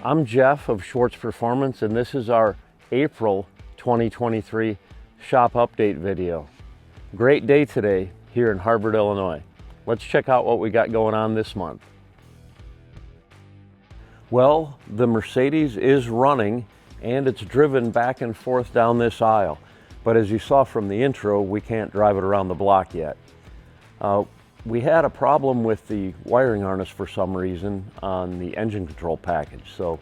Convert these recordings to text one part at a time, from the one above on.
I'm Jeff of Schwartz Performance, and this is our April 2023 shop update video. Great day today here in Harvard, Illinois. Let's check out what we got going on this month. Well, the Mercedes is running and it's driven back and forth down this aisle. But as you saw from the intro, we can't drive it around the block yet. We had a problem with the wiring harness for some reason on the engine control package. So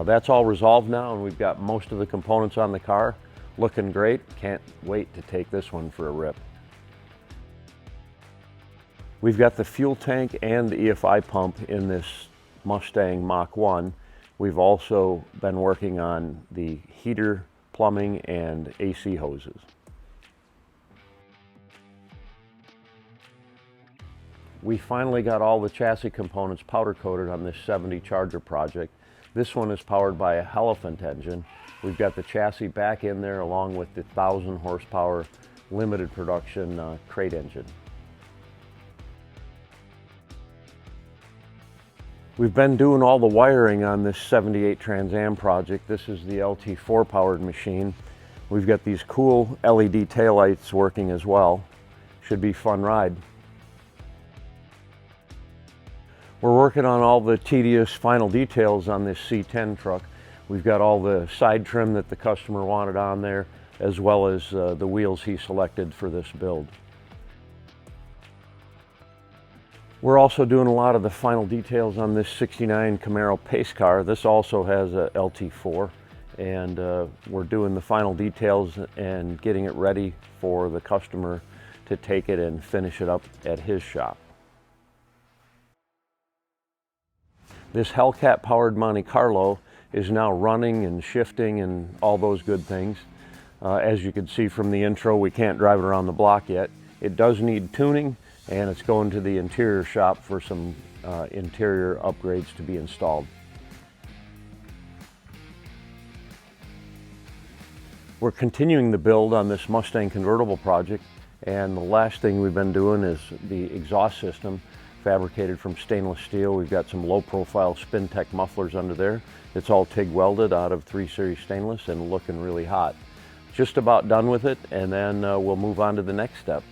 that's all resolved now, and we've got most of the components on the car looking great. Can't wait to take this one for a rip. We've got the fuel tank and the EFI pump in this Mustang Mach 1. We've also been working on the heater, plumbing, and AC hoses. We finally got all the chassis components powder coated on this 70 Charger project. This one is powered by a Elephant engine. We've got the chassis back in there along with the 1,000 horsepower limited production crate engine. We've been doing all the wiring on this 78 Trans Am project. This is the LT4 powered machine. We've got these cool LED taillights working as well. Should be a fun ride. We're working on all the tedious final details on this C10 truck. We've got all the side trim that the customer wanted on there, as well as the wheels he selected for this build. We're also doing a lot of the final details on this 69 Camaro pace car. This also has a LT4, and we're doing the final details and getting it ready for the customer to take it and finish it up at his shop. This Hellcat powered Monte Carlo is now running and shifting and all those good things. As you can see from the intro, we can't drive it around the block yet. It does need tuning, and it's going to the interior shop for some interior upgrades to be installed. We're continuing the build on this Mustang convertible project, and the last thing we've been doing is the exhaust system. Fabricated from stainless steel. We've got some low profile Spin-Tech mufflers under there. It's all TIG welded out of 3 Series stainless and looking really hot. Just about done with it, and then we'll move on to the next step.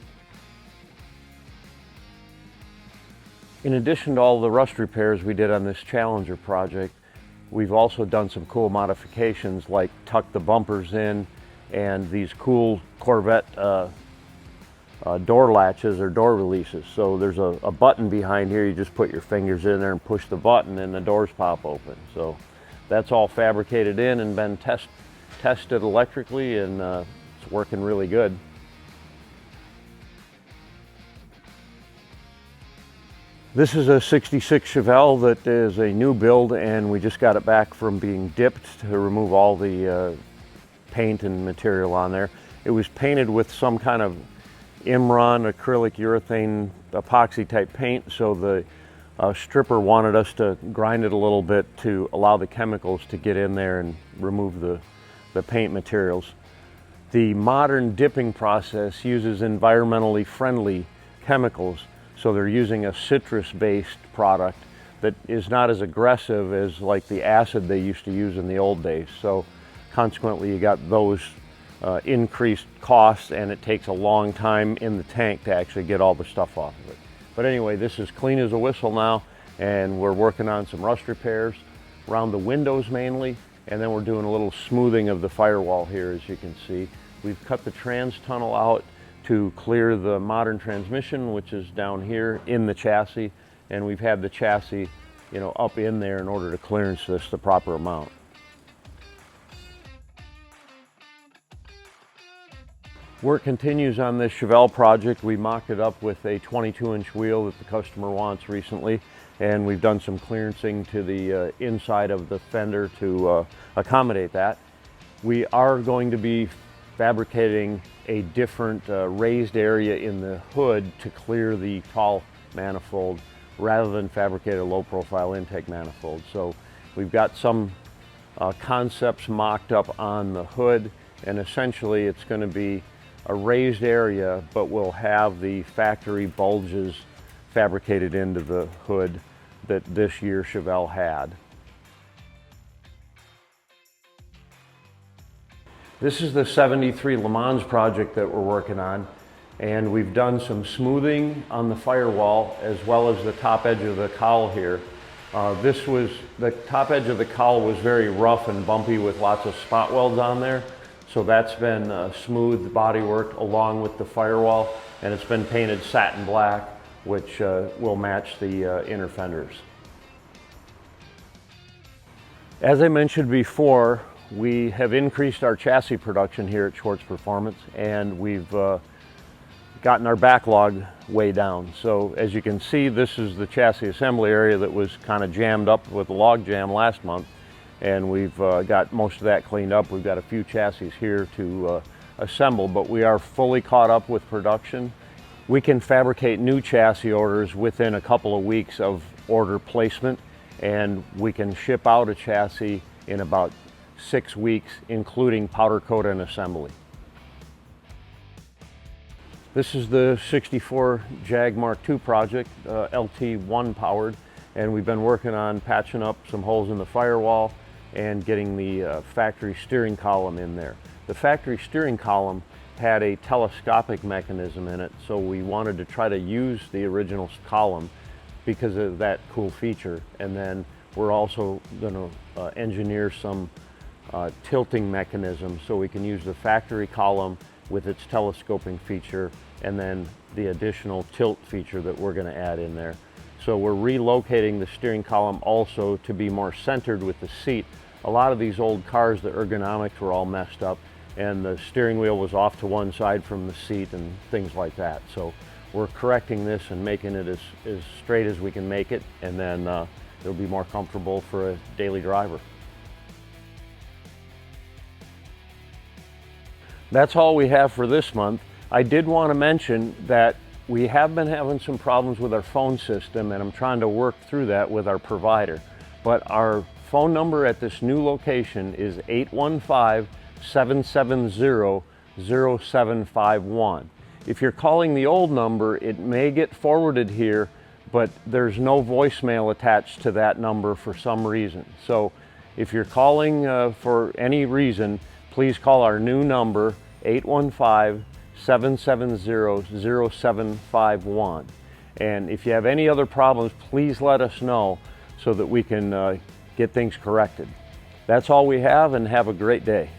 In addition to all the rust repairs we did on this Challenger project, we've also done some cool modifications like tuck the bumpers in and these cool Corvette door latches or door releases. So there's a button behind here. You just put your fingers in there and push the button and the doors pop open. So that's all fabricated in and been tested electrically, and it's working really good. This is a 66 Chevelle that is a new build, and we just got it back from being dipped to remove all the paint and material on there. It was painted with some kind of Imron acrylic urethane epoxy type paint, so the stripper wanted us to grind it a little bit to allow the chemicals to get in there and remove the paint materials. The modern dipping process uses environmentally friendly chemicals, so they're using a citrus-based product that is not as aggressive as like the acid they used to use in the old days. So consequently, you got those increased costs, and it takes a long time in the tank to actually get all the stuff off of it. But anyway, this is clean as a whistle now, and we're working on some rust repairs around the windows mainly, and then we're doing a little smoothing of the firewall here. As you can see, we've cut the trans tunnel out to clear the modern transmission, which is down here in the chassis, and we've had the chassis, up in there in order to clearance this the proper amount. Work continues on this Chevelle project. We mocked it up with a 22-inch wheel that the customer wants recently, and we've done some clearancing to the inside of the fender to accommodate that. We are going to be fabricating a different raised area in the hood to clear the tall manifold rather than fabricate a low-profile intake manifold. So we've got some concepts mocked up on the hood, and essentially it's going to be a raised area, but we'll have the factory bulges fabricated into the hood that this year Chevelle had. This is the 73 Le Mans project that we're working on, and we've done some smoothing on the firewall as well as the top edge of the cowl here. The top edge of the cowl was very rough and bumpy with lots of spot welds on there, so that's been smoothed bodywork along with the firewall, and it's been painted satin black, which will match the inner fenders. As I mentioned before, we have increased our chassis production here at Schwartz Performance, and we've gotten our backlog way down. So as you can see, this is the chassis assembly area that was kind of jammed up with a log jam last month, and we've got most of that cleaned up. We've got a few chassis here to assemble, but we are fully caught up with production. We can fabricate new chassis orders within a couple of weeks of order placement, and we can ship out a chassis in about 6 weeks, including powder coat and assembly. This is the 64 Jag Mark II project, LT1 powered, and we've been working on patching up some holes in the firewall and getting the factory steering column in there. The factory steering column had a telescopic mechanism in it, so we wanted to try to use the original column because of that cool feature. And then we're also going to engineer some tilting mechanism so we can use the factory column with its telescoping feature and then the additional tilt feature that we're going to add in there. So we're relocating the steering column also to be more centered with the seat. A lot of these old cars, the ergonomics were all messed up and the steering wheel was off to one side from the seat and things like that. So we're correcting this and making it as straight as we can make it, and then it'll be more comfortable for a daily driver. That's all we have for this month. I did want to mention that we have been having some problems with our phone system, and I'm trying to work through that with our provider. But our phone number at this new location is 815-770-0751. If you're calling the old number, it may get forwarded here, but there's no voicemail attached to that number for some reason. So if you're calling for any reason, please call our new number, 815-770-0751. And if you have any other problems, please let us know so that we can get things corrected. That's all we have, and have a great day.